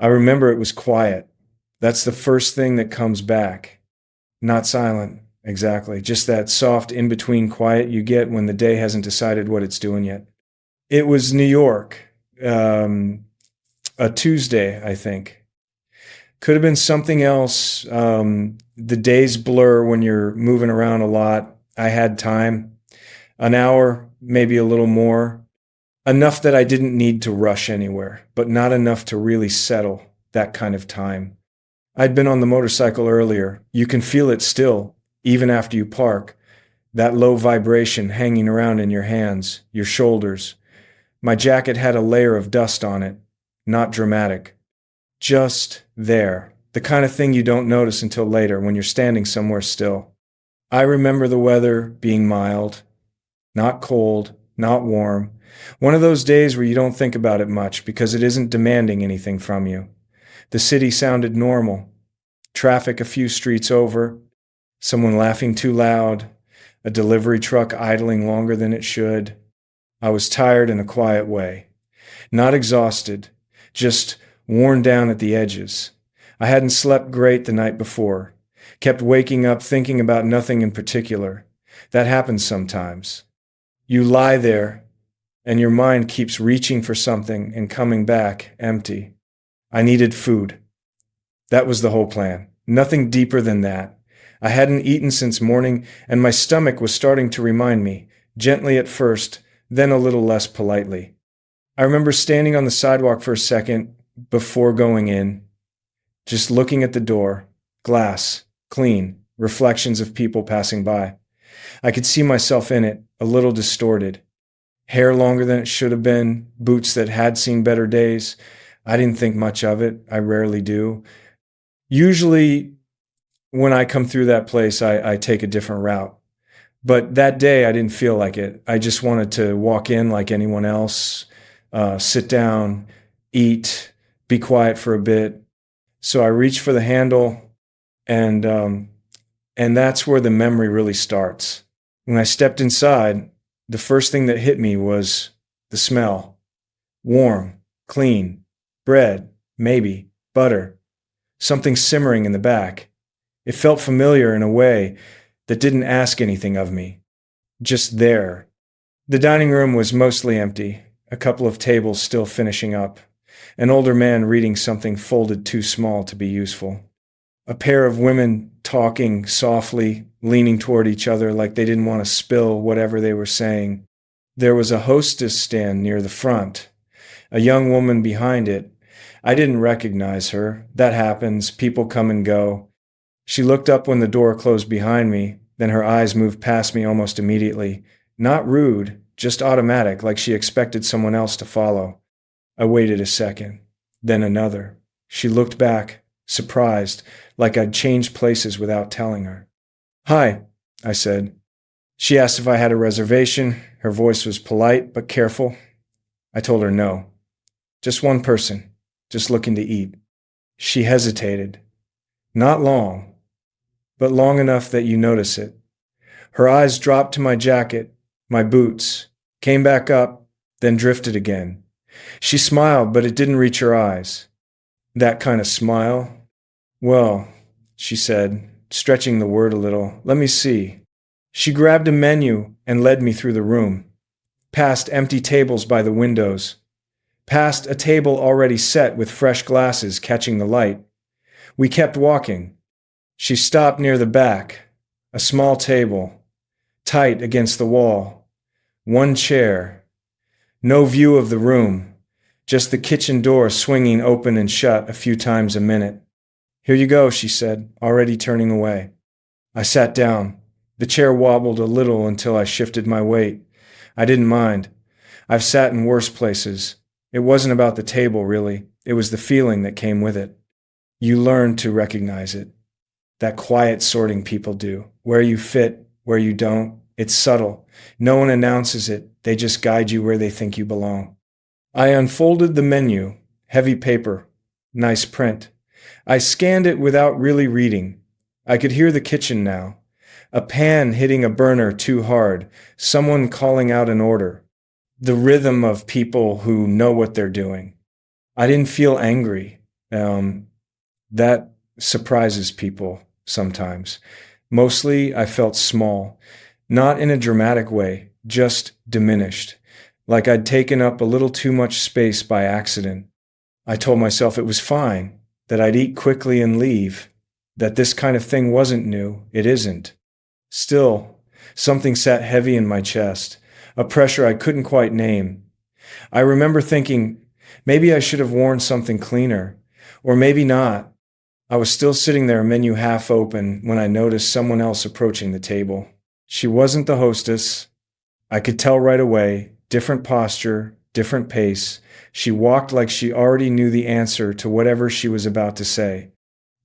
I remember it was quiet. That's the first thing that comes back. Not silent, exactly. Just that soft in-between quiet you get when the day hasn't decided what it's doing yet. It was New York, um, a Tuesday, I think. Could have been something else. The days blur when you're moving around a lot. I had time, an hour, maybe a little more. Enough that I didn't need to rush anywhere, but not enough to really settle that kind of time. I'd been on the motorcycle earlier. You can feel it still, even after you park. That low vibration hanging around in your hands, your shoulders. My jacket had a layer of dust on it. Not dramatic. Just there. The kind of thing you don't notice until later when you're standing somewhere still. I remember the weather being mild. Not cold, not warm. One of those days where you don't think about it much because it isn't demanding anything from you. The city sounded normal. Traffic a few streets over. Someone laughing too loud. A delivery truck idling longer than it should. I was tired in a quiet way. Not exhausted, just worn down at the edges. I hadn't slept great the night before. Kept waking up thinking about nothing in particular. That happens sometimes. You lie there, and your mind keeps reaching for something and coming back empty. I needed food. That was the whole plan. Nothing deeper than that. I hadn't eaten since morning, and my stomach was starting to remind me, gently at first, then a little less politely. I remember standing on the sidewalk for a second before going in, just looking at the door, glass, clean, reflections of people passing by. I could see myself in it, a little distorted. Hair longer than it should have been, boots that had seen better days. I didn't think much of it. I rarely do. Usually, when I come through that place, I take a different route. But that day, I didn't feel like it. I just wanted to walk in like anyone else, sit down, eat, be quiet for a bit. So I reached for the handle, and that's where the memory really starts. When I stepped inside, the first thing that hit me was the smell. Warm, clean, bread, maybe, butter, something simmering in the back. It felt familiar in a way that didn't ask anything of me. Just there. The dining room was mostly empty, a couple of tables still finishing up, an older man reading something folded too small to be useful. A pair of women talking softly, leaning toward each other like they didn't want to spill whatever they were saying. There was a hostess stand near the front, a young woman behind it. I didn't recognize her. That happens. People come and go. She looked up when the door closed behind me, then her eyes moved past me almost immediately. Not rude, just automatic, like she expected someone else to follow. I waited a second, then another. She looked back, surprised, like I'd changed places without telling her. "Hi," I said. She asked if I had a reservation. Her voice was polite but careful. I told her no. Just one person, just looking to eat. She hesitated. Not long, but long enough that you notice it. Her eyes dropped to my jacket, my boots, came back up, then drifted again. She smiled, but it didn't reach her eyes. That kind of smile? "Well," she said, stretching the word a little, "let me see." She grabbed a menu and led me through the room, past empty tables by the windows, past a table already set with fresh glasses catching the light. We kept walking. She stopped near the back, a small table, tight against the wall, one chair, no view of the room, just the kitchen door swinging open and shut a few times a minute. "Here you go," she said, already turning away. I sat down. The chair wobbled a little until I shifted my weight. I didn't mind. I've sat in worse places. It wasn't about the table, really. It was the feeling that came with it. You learn to recognize it. That quiet sorting people do. Where you fit, where you don't. It's subtle. No one announces it. They just guide you where they think you belong. I unfolded the menu. Heavy paper. Nice print. I scanned it without really reading. I could hear the kitchen now. A pan hitting a burner too hard. Someone calling out an order. The rhythm of people who know what they're doing. I didn't feel angry. Um, that surprises people sometimes. Mostly, I felt small, not in a dramatic way, just diminished, like I'd taken up a little too much space by accident. I told myself it was fine, that I'd eat quickly and leave, that this kind of thing wasn't new. It isn't. Still, something sat heavy in my chest, a pressure I couldn't quite name. I remember thinking, maybe I should have worn something cleaner, or maybe not. I was still sitting there, menu half open, when I noticed someone else approaching the table. She wasn't the hostess. I could tell right away, different posture, different pace. She walked like she already knew the answer to whatever she was about to say.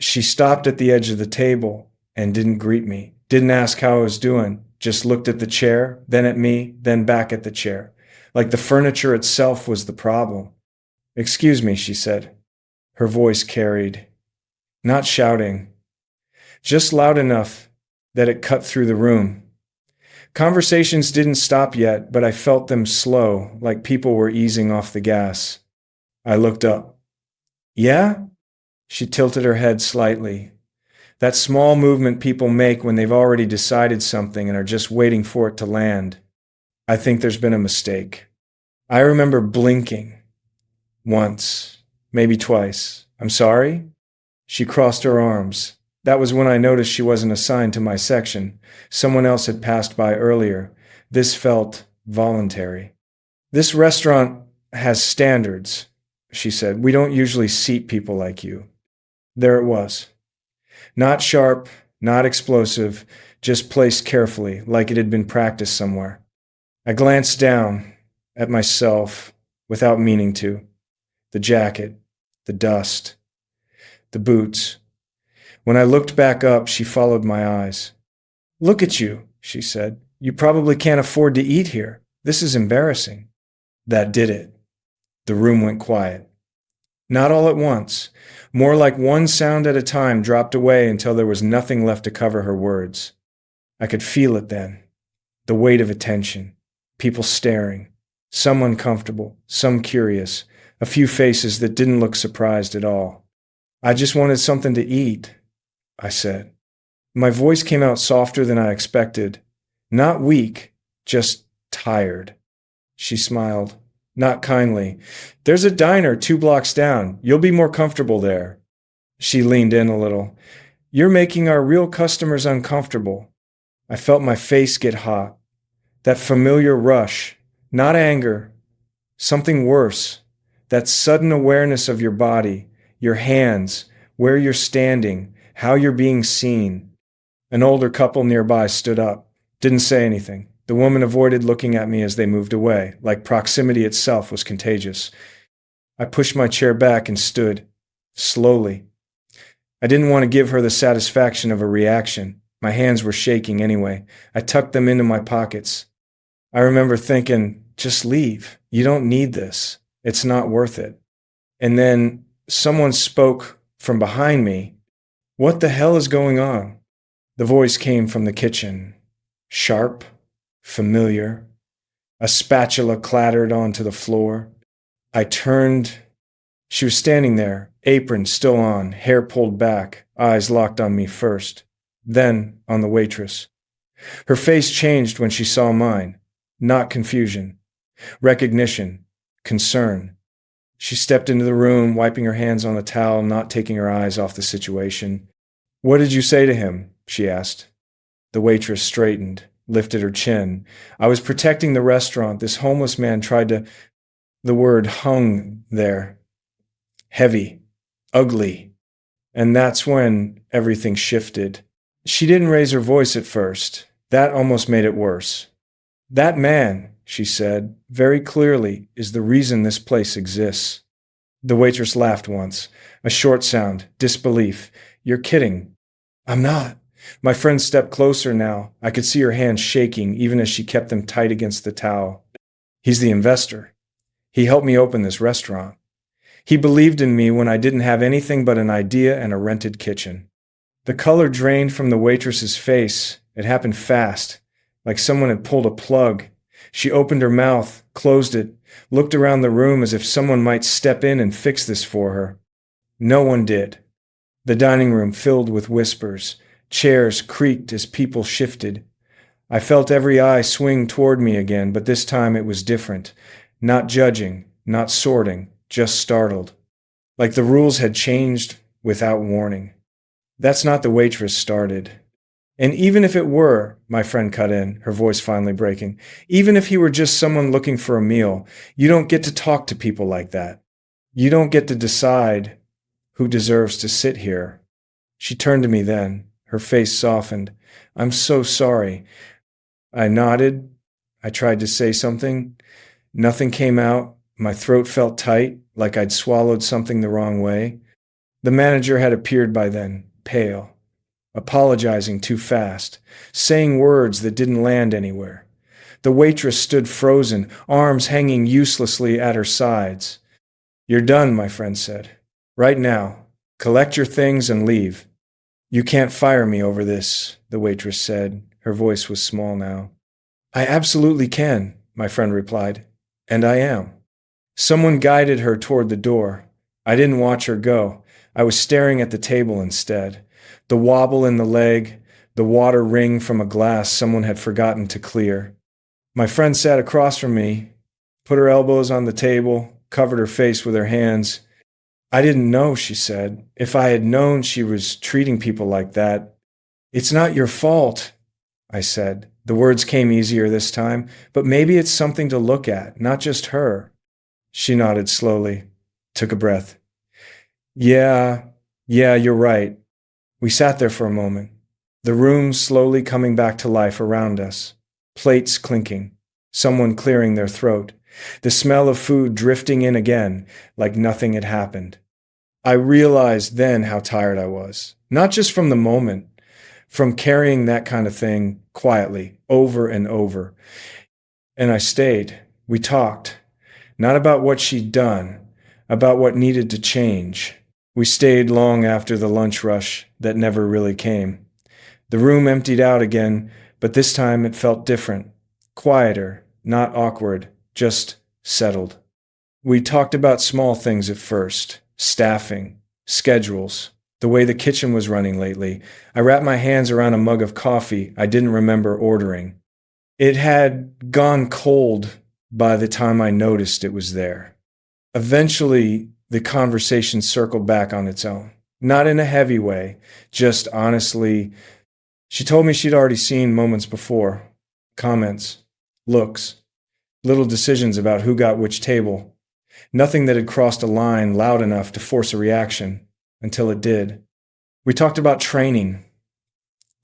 She stopped at the edge of the table and didn't greet me, didn't ask how I was doing, just looked at the chair, then at me, then back at the chair, like the furniture itself was the problem. "Excuse me," she said. Her voice carried, not shouting, just loud enough that it cut through the room. Conversations didn't stop yet, but I felt them slow, like people were easing off the gas. I looked up. "Yeah?" She tilted her head slightly. That small movement people make when they've already decided something and are just waiting for it to land. "I think there's been a mistake." I remember blinking. Once, maybe twice. "I'm sorry?" She crossed her arms. That was when I noticed she wasn't assigned to my section. Someone else had passed by earlier. This felt voluntary. "This restaurant has standards," she said. "We don't usually seat people like you." There it was. Not sharp, not explosive, just placed carefully, like it had been practiced somewhere. I glanced down at myself without meaning to. The jacket, the dust, the boots. When I looked back up, she followed my eyes. "Look at you," she said. "You probably can't afford to eat here. This is embarrassing." That did it. The room went quiet. Not all at once. More like one sound at a time dropped away until there was nothing left to cover her words. I could feel it then. The weight of attention. People staring. Some uncomfortable, some curious. A few faces that didn't look surprised at all. "I just wanted something to eat," I said. My voice came out softer than I expected. Not weak, just tired. She smiled. Not kindly. "There's a diner 2 blocks down. You'll be more comfortable there." She leaned in a little. "You're making our real customers uncomfortable." I felt my face get hot. That familiar rush. Not anger. Something worse. That sudden awareness of your body, your hands, where you're standing, how you're being seen. An older couple nearby stood up. Didn't say anything. The woman avoided looking at me as they moved away, like proximity itself was contagious. I pushed my chair back and stood, slowly. I didn't want to give her the satisfaction of a reaction. My hands were shaking anyway. I tucked them into my pockets. I remember thinking, just leave. You don't need this. It's not worth it. And then someone spoke from behind me. "What the hell is going on?" The voice came from the kitchen. Sharp, familiar. A spatula clattered onto the floor. I turned. She was standing there, apron still on, hair pulled back, eyes locked on me first, then on the waitress. Her face changed when she saw mine. Not confusion. Recognition. Concern. She stepped into the room, wiping her hands on the towel, not taking her eyes off the situation. "What did you say to him?" she asked. The waitress straightened, lifted her chin. "I was protecting the restaurant. This homeless man tried to—" The word hung there. Heavy. Ugly. And that's when everything shifted. She didn't raise her voice at first. That almost made it worse. "That man," she said, very clearly, "is the reason this place exists." The waitress laughed once. A short sound. Disbelief. "You're kidding." "I'm not." My friend stepped closer now. I could see her hands shaking, even as she kept them tight against the towel. "He's the investor. He helped me open this restaurant. He believed in me when I didn't have anything but an idea and a rented kitchen." The color drained from the waitress's face. It happened fast, like someone had pulled a plug. She opened her mouth, closed it, looked around the room as if someone might step in and fix this for her. No one did. The dining room filled with whispers. Chairs creaked as people shifted. I felt every eye swing toward me again, but this time it was different. Not judging, not sorting, just startled. Like the rules had changed without warning. That's not the waitress started. And even if it were, my friend cut in, her voice finally breaking, even if he were just someone looking for a meal, you don't get to talk to people like that. You don't get to decide who deserves to sit here. She turned to me then, her face softened. I'm so sorry. I nodded. I tried to say something. Nothing came out. My throat felt tight, like I'd swallowed something the wrong way. The manager had appeared by then, pale, apologizing too fast, saying words that didn't land anywhere. The waitress stood frozen, arms hanging uselessly at her sides. You're done, my friend said. Right now. Collect your things and leave. You can't fire me over this, the waitress said. Her voice was small now. I absolutely can, my friend replied. And I am. Someone guided her toward the door. I didn't watch her go. I was staring at the table instead. The wobble in the leg, the water ring from a glass someone had forgotten to clear. My friend sat across from me, put her elbows on the table, covered her face with her hands. I didn't know, she said. If I had known she was treating people like that. It's not your fault, I said. The words came easier this time, but maybe it's something to look at, not just her. She nodded slowly, took a breath. Yeah, you're right. We sat there for a moment, the room slowly coming back to life around us, plates clinking, someone clearing their throat, the smell of food drifting in again like nothing had happened. I realized then how tired I was, not just from the moment, from carrying that kind of thing quietly, over and over. And I stayed. We talked, not about what she'd done, about what needed to change. We stayed long after the lunch rush that never really came. The room emptied out again, but this time it felt different, quieter, not awkward, just settled. We talked about small things at first, staffing, schedules, the way the kitchen was running lately. I wrapped my hands around a mug of coffee I didn't remember ordering. It had gone cold by the time I noticed it was there. Eventually, the conversation circled back on its own. Not in a heavy way, just honestly. She told me she'd already seen moments before. Comments, looks, little decisions about who got which table. Nothing that had crossed a line loud enough to force a reaction, until it did. We talked about training,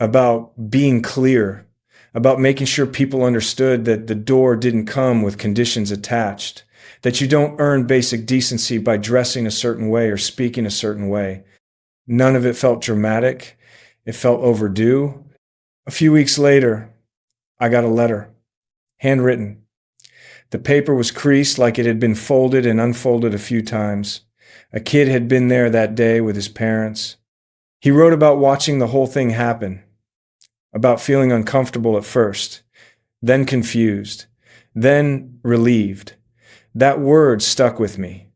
about being clear, about making sure people understood that the door didn't come with conditions attached, that you don't earn basic decency by dressing a certain way or speaking a certain way. None of it felt dramatic. It felt overdue. A few weeks later, I got a letter, handwritten. The paper was creased like it had been folded and unfolded a few times. A kid had been there that day with his parents. He wrote about watching the whole thing happen, about feeling uncomfortable at first, then confused, then relieved. That word stuck with me.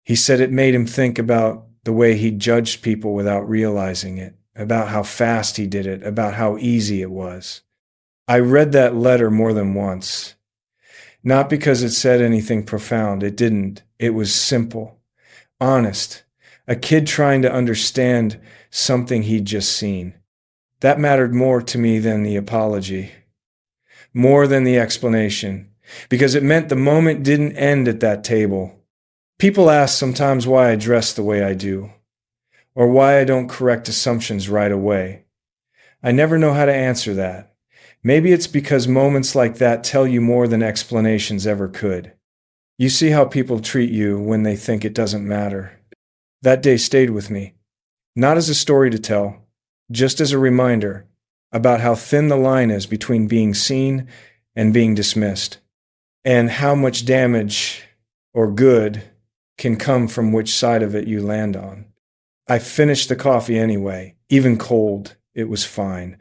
He said it made him think about the way he judged people without realizing it, about how fast he did it, about how easy it was. I read that letter more than once. Not because it said anything profound. It didn't. It was simple, honest. A kid trying to understand something he'd just seen. That mattered more to me than the apology, more than the explanation, because it meant the moment didn't end at that table. People ask sometimes why I dress the way I do, or why I don't correct assumptions right away. I never know how to answer that. Maybe it's because moments like that tell you more than explanations ever could. You see how people treat you when they think it doesn't matter. That day stayed with me, not as a story to tell, just as a reminder about how thin the line is between being seen and being dismissed, and how much damage or good can come from which side of it you land on. I finished the coffee anyway, even cold. It was fine.